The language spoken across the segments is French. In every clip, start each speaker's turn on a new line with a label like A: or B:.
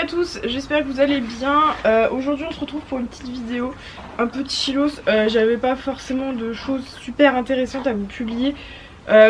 A: à tous, j'espère que vous allez bien. Aujourd'hui on se retrouve pour une petite vidéo un peu chillos. J'avais pas forcément de choses super intéressantes à vous publier.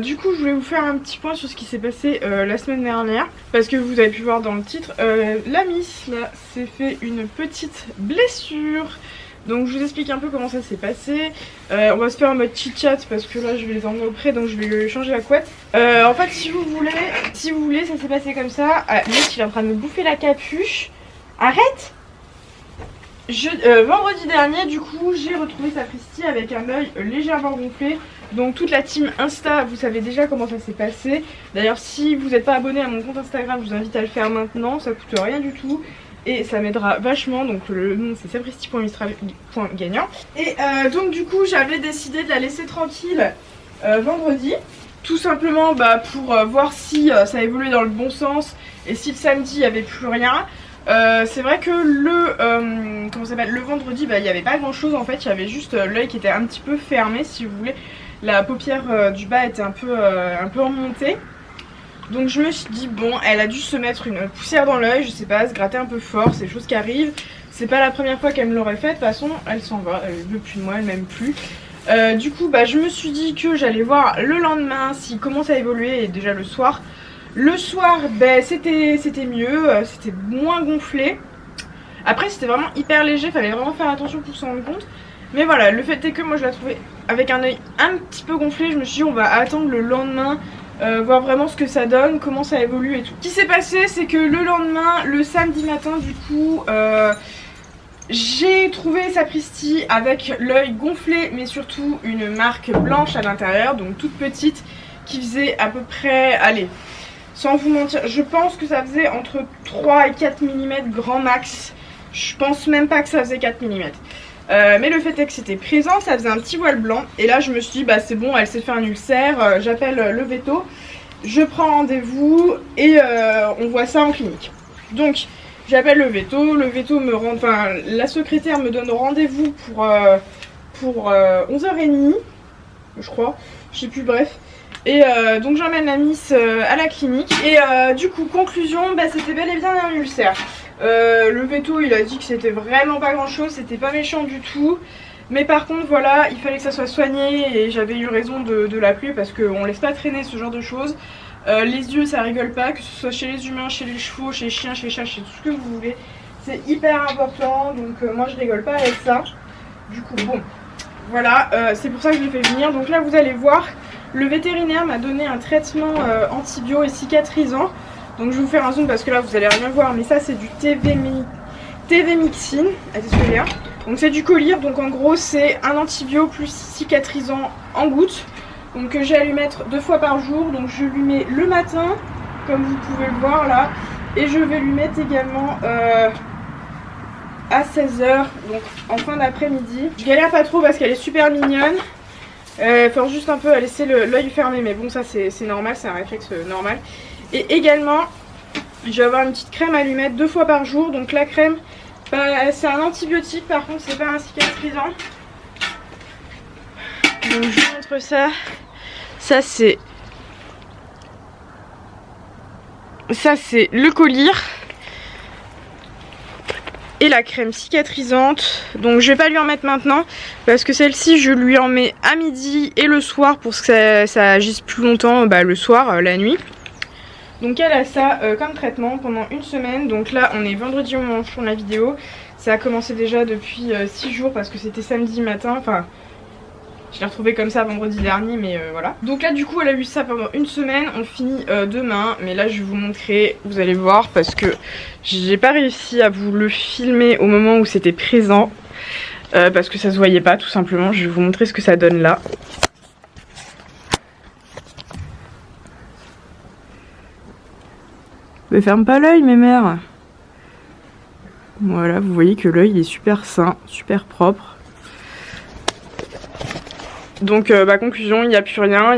A: Du coup je voulais vous faire un petit point sur ce qui s'est passé la semaine dernière. Parce que vous avez pu voir dans le titre, la Miss là s'est fait une petite blessure. Donc je vous explique un peu comment ça s'est passé. On va se faire en mode chit chat parce que là je vais les emmener auprès, donc je vais lui changer la couette. En fait si vous voulez ça s'est passé comme ça. Ah, le mec il est en train de me bouffer la capuche. Arrête. Vendredi dernier du coup j'ai retrouvé Sapristi avec un œil légèrement gonflé. Donc toute la team Insta, vous savez déjà comment ça s'est passé. D'ailleurs si vous n'êtes pas abonné à mon compte Instagram, je vous invite à le faire maintenant, ça coûte rien du tout. Et ça m'aidera vachement, donc le nom c'est sapristi.gagnant. Et donc du coup j'avais décidé de la laisser tranquille vendredi. Tout simplement pour voir si ça évoluait dans le bon sens. Et si le samedi il n'y avait plus rien. C'est vrai que le vendredi il n'y avait pas grand chose en fait. Il y avait juste l'œil qui était un petit peu fermé si vous voulez. La paupière du bas était un peu remontée. Donc je me suis dit bon, elle a dû se mettre une poussière dans l'œil, je sais pas, se gratter un peu fort, c'est des choses qui arrivent. C'est pas la première fois qu'elle me l'aurait fait, de toute façon elle s'en va, elle veut plus de moi, elle m'aime plus. Du coup je me suis dit que j'allais voir le lendemain s'il commence à évoluer, et déjà le soir. Le soir c'était mieux, c'était moins gonflé. Après c'était vraiment hyper léger, fallait vraiment faire attention pour s'en rendre compte. Mais voilà, le fait est que moi je la trouvais avec un œil un petit peu gonflé, je me suis dit on va attendre le lendemain. Voir vraiment ce que ça donne, comment ça évolue et tout. Ce qui s'est passé c'est que le lendemain, le samedi matin du coup, j'ai trouvé Sapristi avec l'œil gonflé mais surtout une marque blanche à l'intérieur, donc toute petite, qui faisait à peu près, allez, sans vous mentir, je pense que ça faisait entre 3 et 4 mm grand max. Je pense même pas que ça faisait 4 mm. Mais le fait est que c'était présent, ça faisait un petit voile blanc. Et là je me suis dit c'est bon, elle s'est fait un ulcère, j'appelle le veto, je prends rendez-vous et on voit ça en clinique. Donc j'appelle le veto me rend, la secrétaire me donne rendez-vous pour 11h30 je crois, je sais plus, bref. Et donc j'emmène la Miss à la clinique. Et du coup conclusion, c'était bel et bien un ulcère. Le veto il a dit que c'était vraiment pas grand chose, c'était pas méchant du tout. Mais par contre voilà, il fallait que ça soit soigné et j'avais eu raison de l'appeler parce qu'on laisse pas traîner ce genre de choses. Les yeux ça rigole pas, que ce soit chez les humains, chez les chevaux, chez les chiens, chez les chats, chez tout ce que vous voulez. C'est hyper important, donc moi je rigole pas avec ça. Du coup bon, voilà, c'est pour ça que je l'ai fait venir. Donc là vous allez voir, le vétérinaire m'a donné un traitement antibio et cicatrisant. Donc je vais vous faire un zoom parce que là vous allez rien voir, mais ça c'est du TV-Mixine. Donc c'est du collyre, donc en gros c'est un antibio plus cicatrisant en gouttes. Donc j'ai à lui mettre 2 fois par jour. Donc je lui mets le matin, comme vous pouvez le voir là. Et je vais lui mettre également à 16h, donc en fin d'après-midi. Je galère pas trop parce qu'elle est super mignonne. Faut juste un peu à laisser l'œil fermé, mais bon ça c'est normal, c'est un réflexe normal. Et également je vais avoir une petite crème à lui mettre 2 fois par jour. Donc la crème c'est un antibiotique, par contre c'est pas un cicatrisant. Donc je vous montre ça. Ça c'est le collyre et la crème cicatrisante. Donc je vais pas lui en mettre maintenant parce que celle-ci je lui en mets à midi et le soir pour que ça agisse plus longtemps le soir, la nuit. Donc elle a ça comme traitement pendant une semaine. Donc là on est vendredi au moment où je tourne la vidéo. Ça a commencé déjà depuis 6 jours parce que c'était samedi matin. Enfin je l'ai retrouvée comme ça vendredi dernier, mais voilà. Donc là du coup elle a eu ça pendant une semaine. On finit demain, mais là je vais vous montrer, vous allez voir, parce que j'ai pas réussi à vous le filmer au moment où c'était présent, parce que ça se voyait pas tout simplement. Je vais vous montrer ce que ça donne là. Mais ferme pas l'œil mes mères. Voilà, vous voyez que l'œil est super sain, super propre. Donc conclusion, il n'y a plus rien.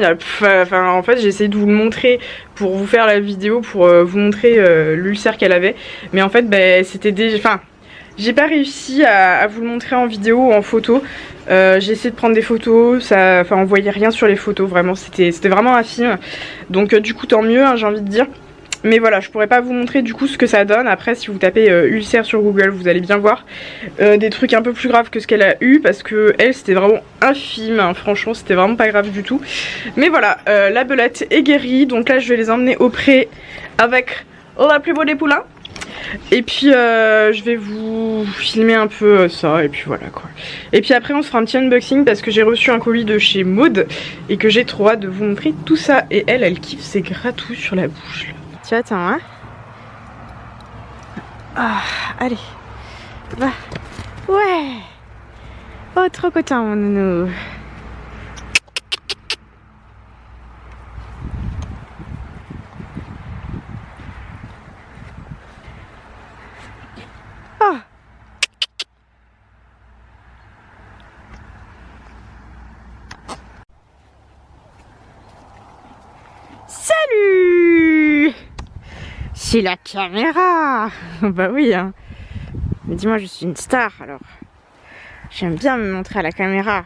A: En fait j'ai essayé de vous le montrer pour vous faire la vidéo, pour vous montrer l'ulcère qu'elle avait. Mais en fait c'était déjà... j'ai pas réussi à vous le montrer en vidéo ou en photo. J'ai essayé de prendre des photos, on voyait rien sur les photos, vraiment c'était vraiment infime. Donc du coup tant mieux, hein, j'ai envie de dire. Mais voilà, je pourrais pas vous montrer du coup ce que ça donne. Après si vous tapez ulcère sur Google, vous allez bien voir des trucs un peu plus graves que ce qu'elle a eu, parce que elle c'était vraiment infime, hein. Franchement c'était vraiment pas grave du tout. Mais voilà, la belette est guérie, donc là je vais les emmener au pré avec la plus beau des poulains. Et puis je vais vous filmer un peu ça, et puis voilà quoi. Et puis après on se fera un petit unboxing parce que j'ai reçu un colis de chez Maud et que j'ai trop hâte de vous montrer tout ça. Et elle kiffe ses gratouilles sur la bouche là. Tu attends hein. Ah, allez, va. Ouais. Oh trop content mon nounou. Oh. Salut. C'est la caméra. Bah oui hein. Mais dis-moi, je suis une star alors. J'aime bien me montrer à la caméra.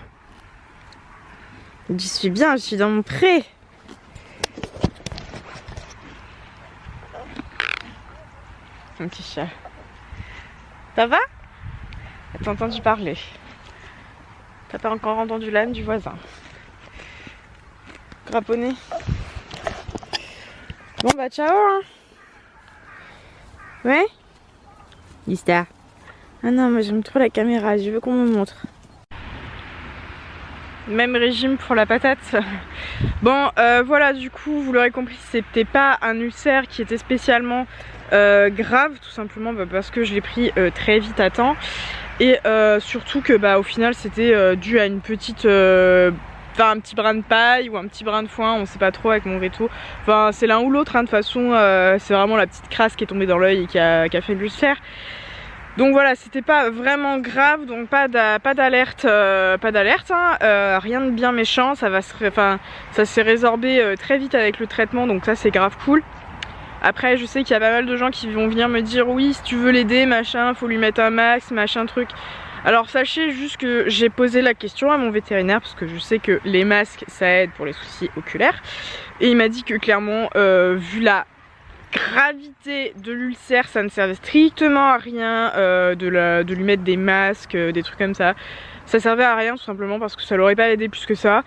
A: J'y suis bien, je suis dans mon pré. Mon petit chat. Ça va? T'as entendu parler? T'as pas encore entendu l'âne du voisin? Grapponné. Bon bah ciao hein. Ouais? Lista. Ah non, moi j'aime trop la caméra, je veux qu'on me montre. Même régime pour la patate. Bon voilà, du coup vous l'aurez compris, c'était pas un ulcère qui était spécialement grave, tout simplement parce que je l'ai pris très vite à temps. Et surtout que au final c'était dû à une petite... Enfin un petit brin de paille ou un petit brin de foin, on sait pas trop avec mon Réto. Enfin c'est l'un ou l'autre hein, de toute façon c'est vraiment la petite crasse qui est tombée dans l'œil et qui a fait l'ulcère. Donc voilà, c'était pas vraiment grave, donc pas d'alerte, hein, rien de bien méchant, ça s'est résorbé très vite avec le traitement, donc ça c'est grave cool. Après je sais qu'il y a pas mal de gens qui vont venir me dire oui si tu veux l'aider machin, faut lui mettre un max, machin truc. Alors sachez juste que j'ai posé la question à mon vétérinaire parce que je sais que les masques ça aide pour les soucis oculaires. Et il m'a dit que clairement vu la gravité de l'ulcère ça ne servait strictement à rien de lui mettre des masques, des trucs comme ça. Ça servait à rien tout simplement parce que ça l'aurait pas aidé plus que ça.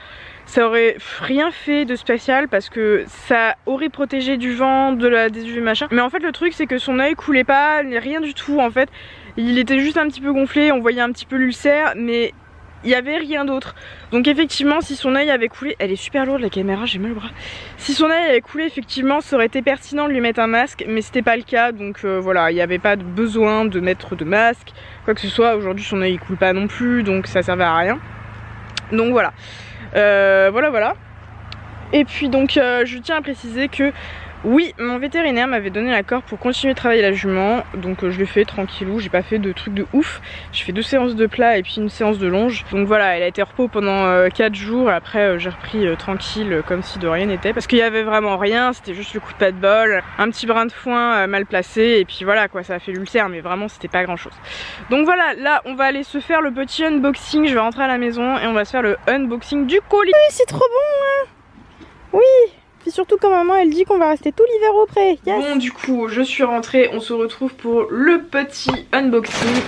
A: Ça aurait rien fait de spécial parce que ça aurait protégé du vent, des UV machin. Mais en fait le truc c'est que son œil coulait pas, rien du tout en fait. Il était juste un petit peu gonflé, on voyait un petit peu l'ulcère mais il n'y avait rien d'autre. Donc effectivement si son œil avait coulé, elle est super lourde la caméra, j'ai mal au bras. Si son œil avait coulé effectivement ça aurait été pertinent de lui mettre un masque, mais c'était pas le cas. Donc voilà, il n'y avait pas de besoin de mettre de masque, quoi que ce soit. Aujourd'hui son œil il coule pas non plus, donc ça servait à rien. Donc voilà, voilà. Et puis donc je tiens à préciser que oui, mon vétérinaire m'avait donné l'accord pour continuer de travailler la jument. Donc je l'ai fait tranquillou, j'ai pas fait de trucs de ouf. J'ai fait 2 séances de plat et puis une séance de longe. Donc voilà, elle a été repos pendant 4 jours. Après j'ai repris tranquille comme si de rien n'était. Parce qu'il y avait vraiment rien, c'était juste le coup de pas de bol. Un petit brin de foin mal placé et puis voilà quoi, ça a fait l'ulcère mais vraiment c'était pas grand chose. Donc voilà, là on va aller se faire le petit unboxing. Je vais rentrer à la maison et on va se faire le unboxing du colis. Oui, c'est trop bon hein. Oui. Puis surtout quand maman elle dit qu'on va rester tout l'hiver au pré. Yes. Bon du coup je suis rentrée, on se retrouve pour le petit unboxing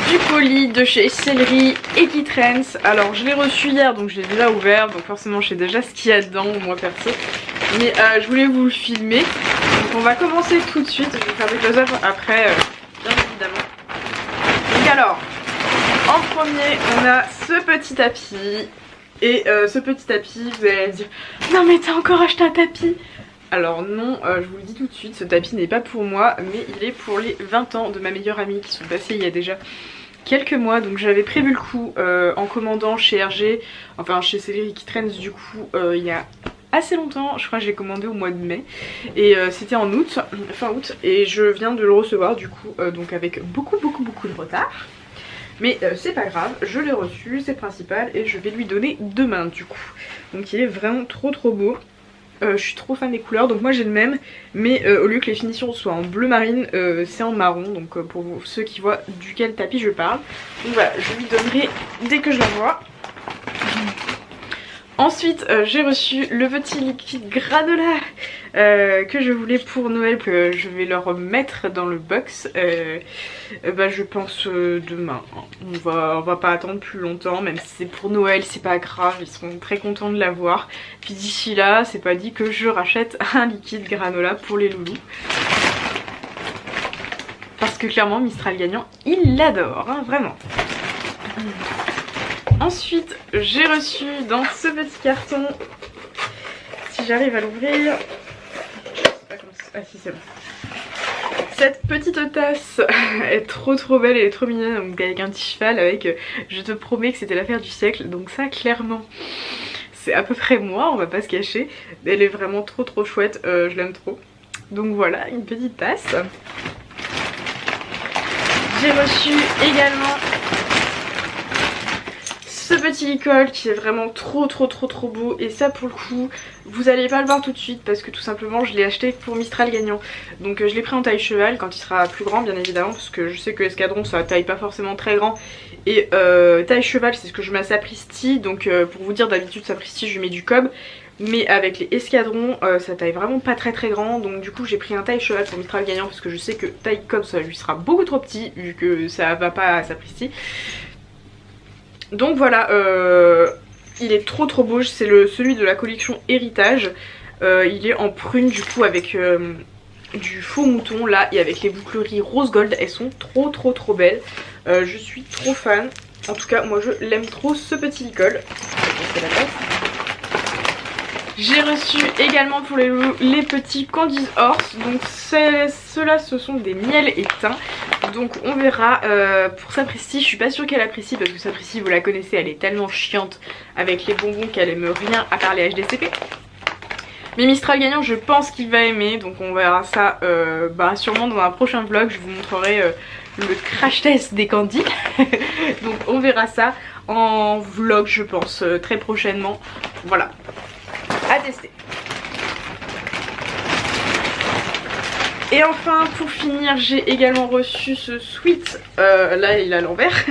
A: du colis de chez Céleri Equitrends. Alors je l'ai reçu hier donc je l'ai déjà ouvert, donc forcément je sais déjà ce qu'il y a dedans moi perso. Mais je voulais vous le filmer. Donc on va commencer tout de suite, je vais faire des close-up après bien évidemment. Donc alors en premier on a ce petit tapis. Et ce petit tapis, vous allez dire non mais t'as encore acheté un tapis? Alors non, je vous le dis tout de suite, ce tapis n'est pas pour moi, mais il est pour les 20 ans de ma meilleure amie qui sont passés il y a déjà quelques mois. Donc j'avais prévu le coup en commandant chez RG, enfin chez Céleri Equitrends du coup il y a assez longtemps, je crois que j'ai commandé au mois de mai. Et c'était en août, fin août, et je viens de le recevoir du coup, donc avec beaucoup de retard. Mais c'est pas grave, je l'ai reçu, c'est principal et je vais lui donner demain du coup. Donc il est vraiment trop beau. Je suis trop fan des couleurs, donc moi j'ai le même. Mais au lieu que les finitions soient en bleu marine, c'est en marron. Donc pour ceux qui voient duquel tapis je parle. Donc voilà, je lui donnerai dès que je la vois. Ensuite j'ai reçu le petit liquide granola que je voulais pour Noël, que je vais leur mettre dans le box je pense demain. On va pas attendre plus longtemps, même si c'est pour Noël, c'est pas grave, ils seront très contents de l'avoir. Puis d'ici là, c'est pas dit que je rachète un liquide granola pour les loulous. Parce que clairement Mistral gagnant, il l'adore, hein, vraiment. Ensuite j'ai reçu dans ce petit carton, si j'arrive à l'ouvrir, ah si c'est bon, cette petite tasse est trop belle, elle est trop mignonne, donc avec un petit cheval avec je te promets que c'était l'affaire du siècle. Donc ça clairement c'est à peu près moi, on va pas se cacher, mais elle est vraiment trop chouette, je l'aime trop. Donc voilà, une petite tasse. J'ai reçu également ce petit licol qui est vraiment trop beau, et ça pour le coup vous allez pas le voir tout de suite parce que tout simplement je l'ai acheté pour Mistral gagnant. Donc je l'ai pris en taille cheval quand il sera plus grand bien évidemment, parce que je sais que escadron ça taille pas forcément très grand, et taille cheval c'est ce que je mets à Sapristi. Donc pour vous dire, d'habitude Sapristi je lui mets du cob, mais avec les escadrons ça taille vraiment pas très grand. Donc du coup j'ai pris un taille cheval pour Mistral gagnant parce que je sais que taille cob ça lui sera beaucoup trop petit vu que ça va pas à Sapristi. Donc voilà, il est trop beau, c'est celui de la collection Héritage. Il est en prune du coup avec du faux mouton là, et avec les boucleries rose gold, elles sont trop belles. Je suis trop fan, en tout cas moi je l'aime trop ce petit licol. J'ai reçu également pour les petits Candies Horse, donc ceux-là ce sont des miels et thym. Donc on verra pour Sapristi, je suis pas sûre qu'elle apprécie parce que Sapristi vous la connaissez, elle est tellement chiante avec les bonbons qu'elle aime rien à part les HDCP. Mais Mistral gagnant je pense qu'il va aimer, donc on verra ça sûrement dans un prochain vlog, je vous montrerai le crash test des candies. Donc on verra ça en vlog je pense très prochainement, voilà, à tester. Et enfin pour finir j'ai également reçu ce sweat, là il est à l'envers,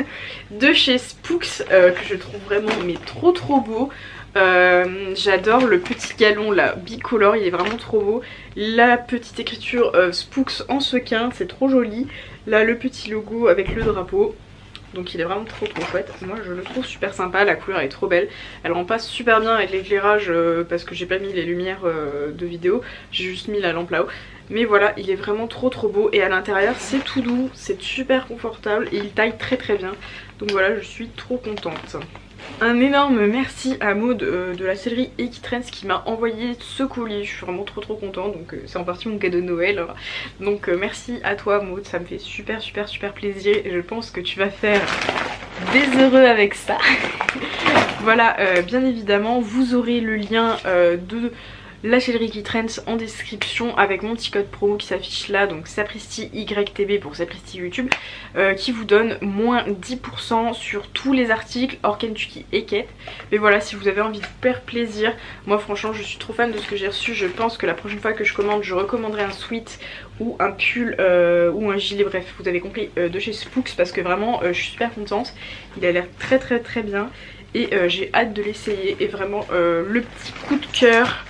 A: de chez Spooks que je trouve vraiment mais trop beau. J'adore le petit galon là bicolore, il est vraiment trop beau. La petite écriture Spooks en sequin, c'est trop joli. Là le petit logo avec le drapeau. Donc il est vraiment trop chouette, moi je le trouve super sympa, la couleur est trop belle. Elle rend pas super bien avec l'éclairage parce que j'ai pas mis les lumières de vidéo, j'ai juste mis la lampe là-haut. Mais voilà, il est vraiment trop beau, et à l'intérieur c'est tout doux, c'est super confortable et il taille très bien. Donc voilà, je suis trop contente. Un énorme merci à Maud de la sellerie Equitrends qui m'a envoyé ce colis, je suis vraiment trop contente, donc c'est en partie mon cadeau de Noël. Donc merci à toi Maud, ça me fait super plaisir et je pense que tu vas faire des heureux avec ça. Voilà, bien évidemment vous aurez le lien de la sellerie Equitrends en description avec mon petit code promo qui s'affiche là, donc Sapristi YTB pour Sapristi YouTube, qui vous donne moins 10% sur tous les articles hors Kentucky et Kate. Mais voilà, si vous avez envie de faire plaisir, moi franchement je suis trop fan de ce que j'ai reçu. Je pense que la prochaine fois que je commande, je recommanderai un sweat ou un pull ou un gilet, bref vous avez compris, de chez Spooks, parce que vraiment je suis super contente. Il a l'air très bien et j'ai hâte de l'essayer. Et vraiment le petit coup de cœur,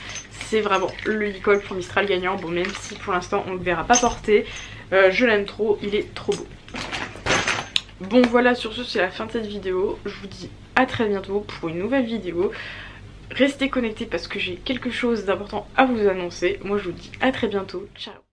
A: c'est vraiment le licol pour Mistral gagnant. Bon, même si pour l'instant on ne le verra pas porter, je l'aime trop, il est trop beau. Bon voilà, sur ce c'est la fin de cette vidéo. Je vous dis à très bientôt pour une nouvelle vidéo. Restez connectés parce que j'ai quelque chose d'important à vous annoncer. Moi je vous dis à très bientôt, ciao.